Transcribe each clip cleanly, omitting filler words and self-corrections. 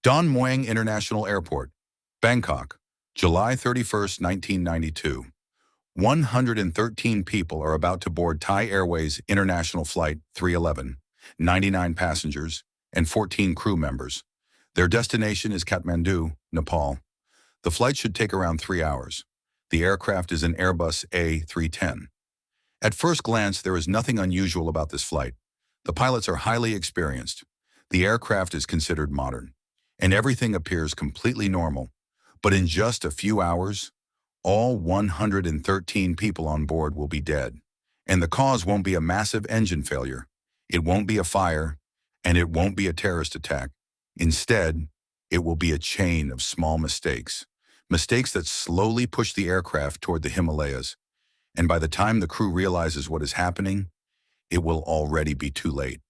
Don Mueang International Airport, Bangkok, July 31st, 1992. 113 people are about to board Thai Airways International Flight 311, 99 passengers, and 14 crew members. Their destination is Kathmandu, Nepal. The flight should take around 3 hours. The aircraft is an Airbus A310. At first glance, there is nothing unusual about this flight. The pilots are highly experienced. The aircraft is considered modern, and everything appears completely normal. But in just a few hours, all 113 people on board will be dead. And the cause won't be a massive engine failure. It won't be a fire, and it won't be a terrorist attack. Instead, it will be a chain of small mistakes. Mistakes that slowly push the aircraft toward the Himalayas. And by the time the crew realizes what is happening, it will already be too late.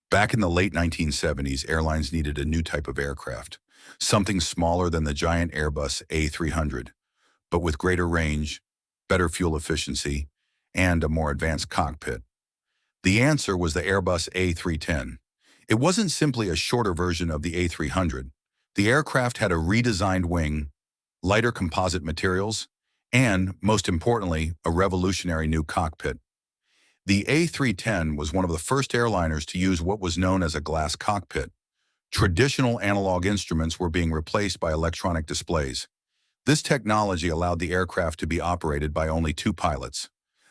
Back in the late 1970s, airlines needed a new type of aircraft, something smaller than the giant Airbus A300, but with greater range, better fuel efficiency, and a more advanced cockpit. The answer was the Airbus A310. It wasn't simply a shorter version of the A300. The aircraft had a redesigned wing, lighter composite materials, and, most importantly, a revolutionary new cockpit. The A310 was one of the first airliners to use what was known as a glass cockpit. Traditional analog instruments were being replaced by electronic displays. This technology allowed the aircraft to be operated by only 2 pilots.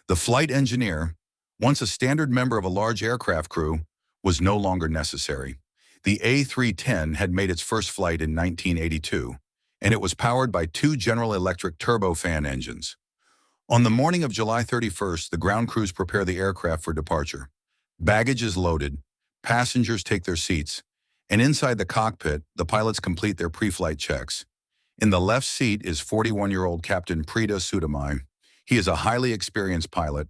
The flight engineer, once a standard member of a large aircraft crew, was no longer necessary. The A310 had made its first flight in 1982, and it was powered by 2 General Electric turbofan engines. On the morning of July 31st, the ground crews prepare the aircraft for departure. Baggage is loaded, passengers take their seats, and inside the cockpit, the pilots complete their pre-flight checks. In the left seat is 41-year-old Captain Preeta Sudamai. He is a highly experienced pilot.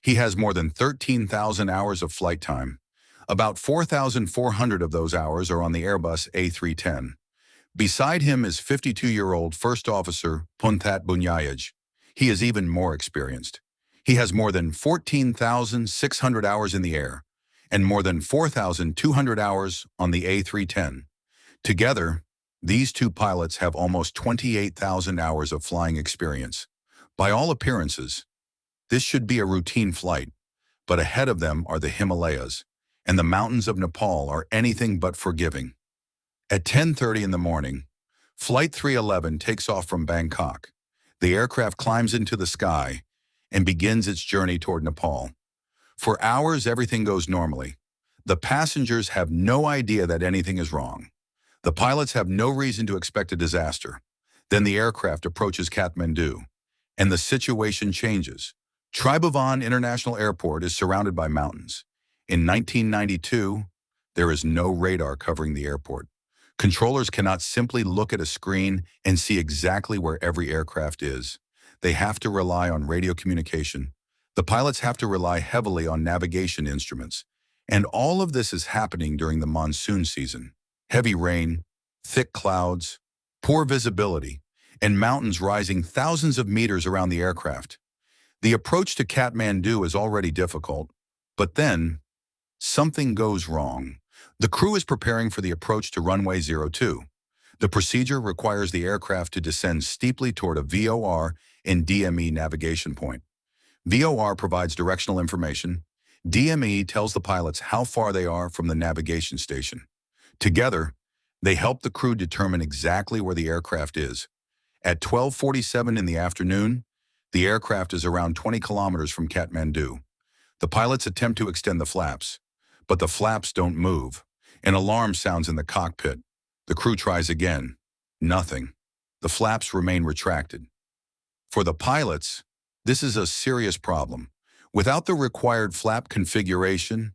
He has more than 13,000 hours of flight time. About 4,400 of those hours are on the Airbus A310. Beside him is 52-year-old First Officer Punthat Bunyayaj. He is even more experienced. He has more than 14,600 hours in the air and more than 4,200 hours on the A310. Together, these 2 pilots have almost 28,000 hours of flying experience. By all appearances, this should be a routine flight, but ahead of them are the Himalayas, and the mountains of Nepal are anything but forgiving. At 10:30 in the morning, Flight 311 takes off from Bangkok. The aircraft climbs into the sky and begins its journey toward Nepal. For hours, everything goes normally. The passengers have no idea that anything is wrong. The pilots have no reason to expect a disaster. Then the aircraft approaches Kathmandu, and the situation changes. Tribhuvan International Airport is surrounded by mountains. In 1992, there is no radar covering the airport. Controllers cannot simply look at a screen and see exactly where every aircraft is. They have to rely on radio communication. The pilots have to rely heavily on navigation instruments. And all of this is happening during the monsoon season. Heavy rain, thick clouds, poor visibility, and mountains rising thousands of meters around the aircraft. The approach to Kathmandu is already difficult, but then something goes wrong. The crew is preparing for the approach to runway 02. The procedure requires the aircraft to descend steeply toward a VOR and DME navigation point. VOR provides directional information. DME tells the pilots how far they are from the navigation station. Together, they help the crew determine exactly where the aircraft is. At 12:47 in the afternoon, the aircraft is around 20 kilometers from Kathmandu. The pilots attempt to extend the flaps, but the flaps don't move. An alarm sounds in the cockpit. The crew tries again. Nothing. The flaps remain retracted. For the pilots, this is a serious problem. Without the required flap configuration,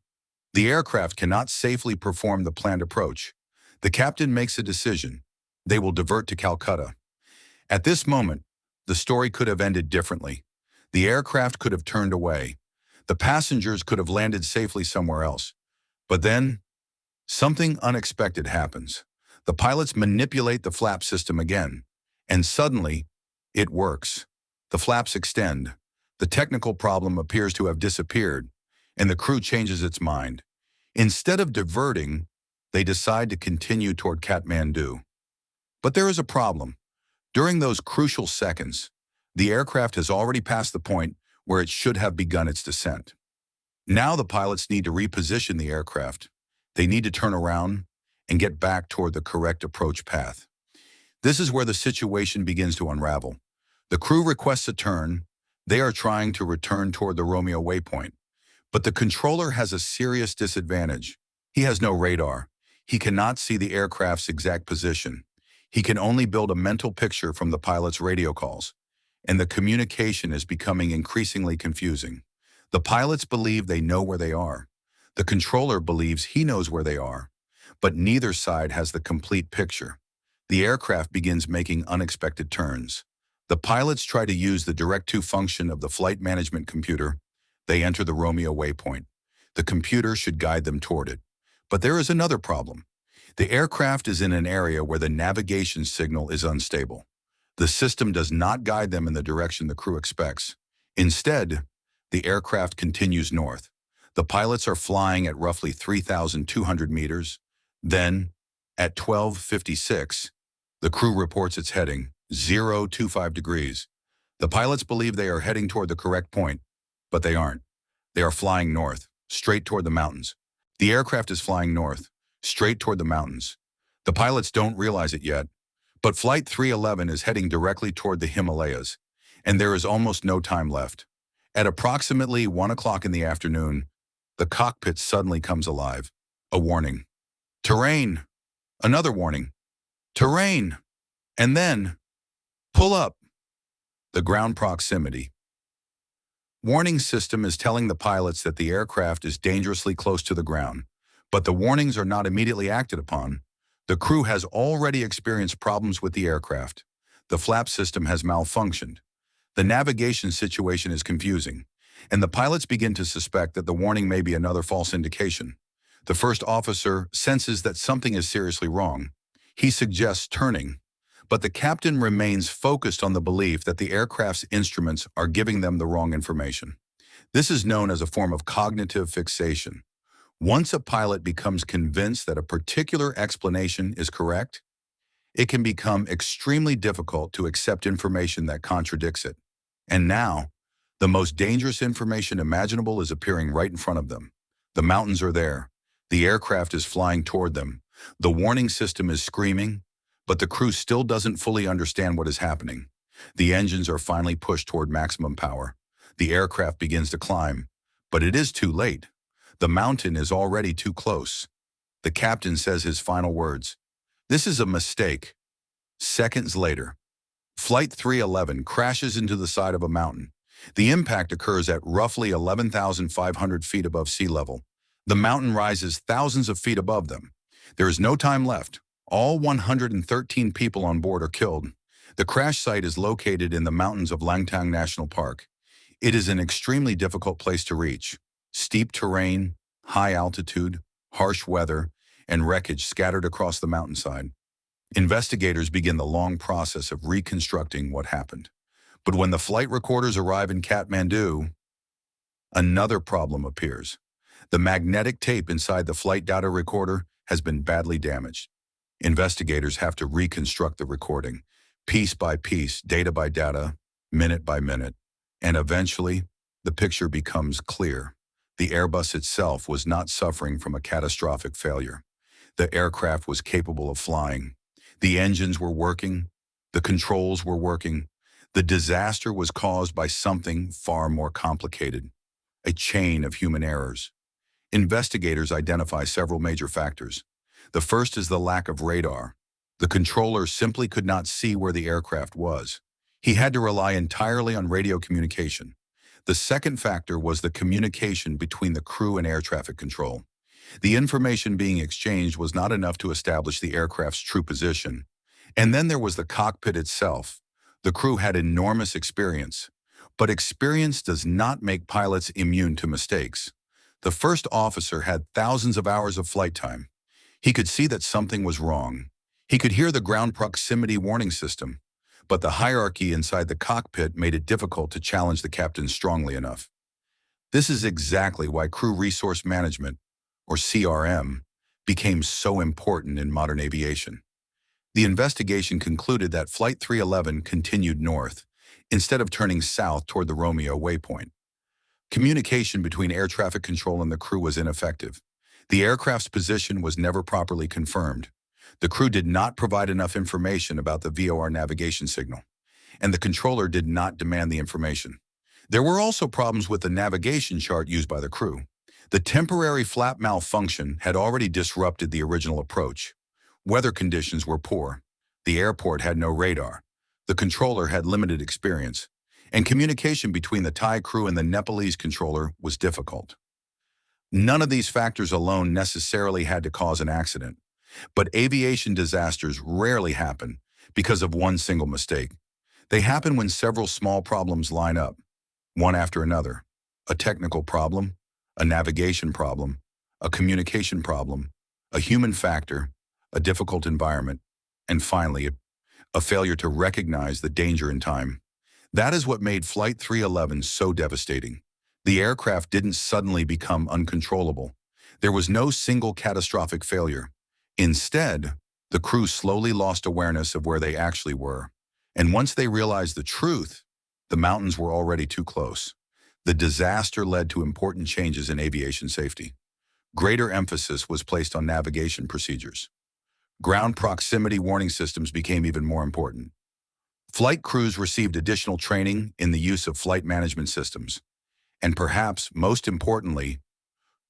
the aircraft cannot safely perform the planned approach. The captain makes a decision. They will divert to Calcutta. At this moment, the story could have ended differently. The aircraft could have turned away. The passengers could have landed safely somewhere else. But then, something unexpected happens. The pilots manipulate the flap system again, and suddenly, it works. The flaps extend. The technical problem appears to have disappeared, and the crew changes its mind. Instead of diverting, They decide to continue toward Kathmandu. But there is a problem. During those crucial seconds, the aircraft has already passed the point where it should have begun its descent. Now the pilots need to reposition the aircraft. They need to turn around and get back toward the correct approach path. This is where the situation begins to unravel. The crew requests a turn. They are trying to return toward the Romeo waypoint. But the controller has a serious disadvantage. He has no radar. He cannot see the aircraft's exact position. He can only build a mental picture from the pilot's radio calls. And the communication is becoming increasingly confusing. The pilots believe they know where they are. The controller believes he knows where they are. But neither side has the complete picture. The aircraft begins making unexpected turns. The pilots try to use the direct-to function of the flight management computer. They enter the Romeo waypoint. The computer should guide them toward it. But there is another problem. The aircraft is in an area where the navigation signal is unstable. The system does not guide them in the direction the crew expects. Instead, the aircraft continues north. The pilots are flying at roughly 3,200 meters. Then, at 12:56, the crew reports its heading, 025 degrees. The pilots believe they are heading toward the correct point, but they aren't. They are flying north, straight toward the mountains. The aircraft is flying north, straight toward the mountains. The pilots don't realize it yet, but Flight 311 is heading directly toward the Himalayas, and there is almost no time left. At approximately 1 o'clock in the afternoon, the cockpit suddenly comes alive. A warning. Terrain. Another warning. Terrain. And then, pull up. The ground proximity. Warning system is telling the pilots that the aircraft is dangerously close to the ground, but the warnings are not immediately acted upon. The crew has already experienced problems with the aircraft. The flap system has malfunctioned. The navigation situation is confusing, and the pilots begin to suspect that the warning may be another false indication. The first officer senses that something is seriously wrong. He suggests turning, but the captain remains focused on the belief that the aircraft's instruments are giving them the wrong information. This is known as a form of cognitive fixation. Once a pilot becomes convinced that a particular explanation is correct, it can become extremely difficult to accept information that contradicts it. And now, the most dangerous information imaginable is appearing right in front of them. The mountains are there. The aircraft is flying toward them. The warning system is screaming, but the crew still doesn't fully understand what is happening. The engines are finally pushed toward maximum power. The aircraft begins to climb, but it is too late. The mountain is already too close. The captain says his final words. This is a mistake. Seconds later, Flight 311 crashes into the side of a mountain. The impact occurs at roughly 11,500 feet above sea level. The mountain rises thousands of feet above them. There is no time left. All 113 people on board are killed. The crash site is located in the mountains of Langtang National Park. It is an extremely difficult place to reach. Steep terrain, high altitude, harsh weather, and wreckage scattered across the mountainside. Investigators begin the long process of reconstructing what happened. But when the flight recorders arrive in Kathmandu, another problem appears. The magnetic tape inside the flight data recorder has been badly damaged. Investigators have to reconstruct the recording, piece by piece, data by data, minute by minute, and eventually, the picture becomes clear. The Airbus itself was not suffering from a catastrophic failure. The aircraft was capable of flying. The engines were working. The controls were working. The disaster was caused by something far more complicated, a chain of human errors. Investigators identify several major factors. The first is the lack of radar. The controller simply could not see where the aircraft was. He had to rely entirely on radio communication. The second factor was the communication between the crew and air traffic control. The information being exchanged was not enough to establish the aircraft's true position. And then there was the cockpit itself. The crew had enormous experience, but experience does not make pilots immune to mistakes. The first officer had thousands of hours of flight time. He could see that something was wrong. He could hear the ground proximity warning system, but the hierarchy inside the cockpit made it difficult to challenge the captain strongly enough. This is exactly why crew resource management, or CRM, became so important in modern aviation. The investigation concluded that Flight 311 continued north, instead of turning south toward the Romeo waypoint. Communication between air traffic control and the crew was ineffective. The aircraft's position was never properly confirmed. The crew did not provide enough information about the VOR navigation signal, and the controller did not demand the information. There were also problems with the navigation chart used by the crew. The temporary flap malfunction had already disrupted the original approach. Weather conditions were poor. The airport had no radar. The controller had limited experience, and communication between the Thai crew and the Nepalese controller was difficult. None of these factors alone necessarily had to cause an accident, but aviation disasters rarely happen because of one single mistake. They happen when several small problems line up, one after another. A technical problem, a navigation problem, a communication problem, a human factor, a difficult environment, and finally, a failure to recognize the danger in time. That is what made Flight 311 so devastating. The aircraft didn't suddenly become uncontrollable. There was no single catastrophic failure. Instead, the crew slowly lost awareness of where they actually were. And once they realized the truth, the mountains were already too close. The disaster led to important changes in aviation safety. Greater emphasis was placed on navigation procedures. Ground proximity warning systems became even more important. Flight crews received additional training in the use of flight management systems. And perhaps most importantly,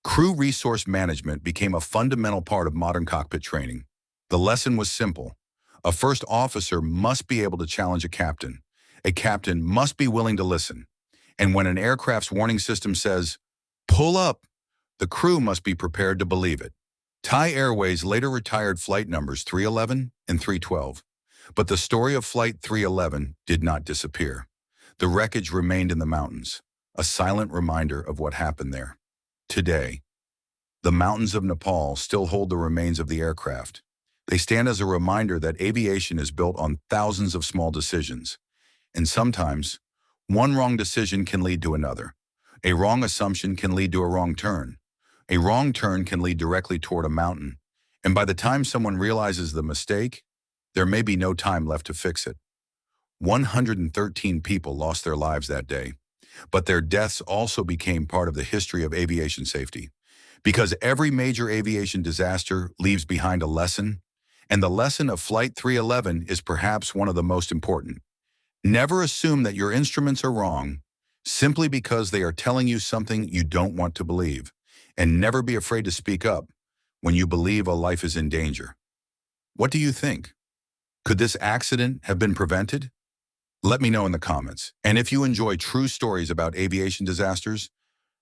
crew resource management became a fundamental part of modern cockpit training. The lesson was simple. A first officer must be able to challenge a captain. A captain must be willing to listen. And when an aircraft's warning system says, "Pull up," the crew must be prepared to believe it. Thai Airways later retired flight numbers 311 and 312. But the story of Flight 311 did not disappear. The wreckage remained in the mountains, a silent reminder of what happened there. Today, the mountains of Nepal still hold the remains of the aircraft. They stand as a reminder that aviation is built on thousands of small decisions. And sometimes, one wrong decision can lead to another. A wrong assumption can lead to a wrong turn. A wrong turn can lead directly toward a mountain. And by the time someone realizes the mistake, there may be no time left to fix it. 113 people lost their lives that day, but their deaths also became part of the history of aviation safety. Because every major aviation disaster leaves behind a lesson, and the lesson of Flight 311 is perhaps one of the most important. Never assume that your instruments are wrong simply because they are telling you something you don't want to believe, and never be afraid to speak up when you believe a life is in danger. What do you think? Could this accident have been prevented? Let me know in the comments. And if you enjoy true stories about aviation disasters,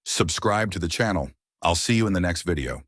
subscribe to the channel. I'll see you in the next video.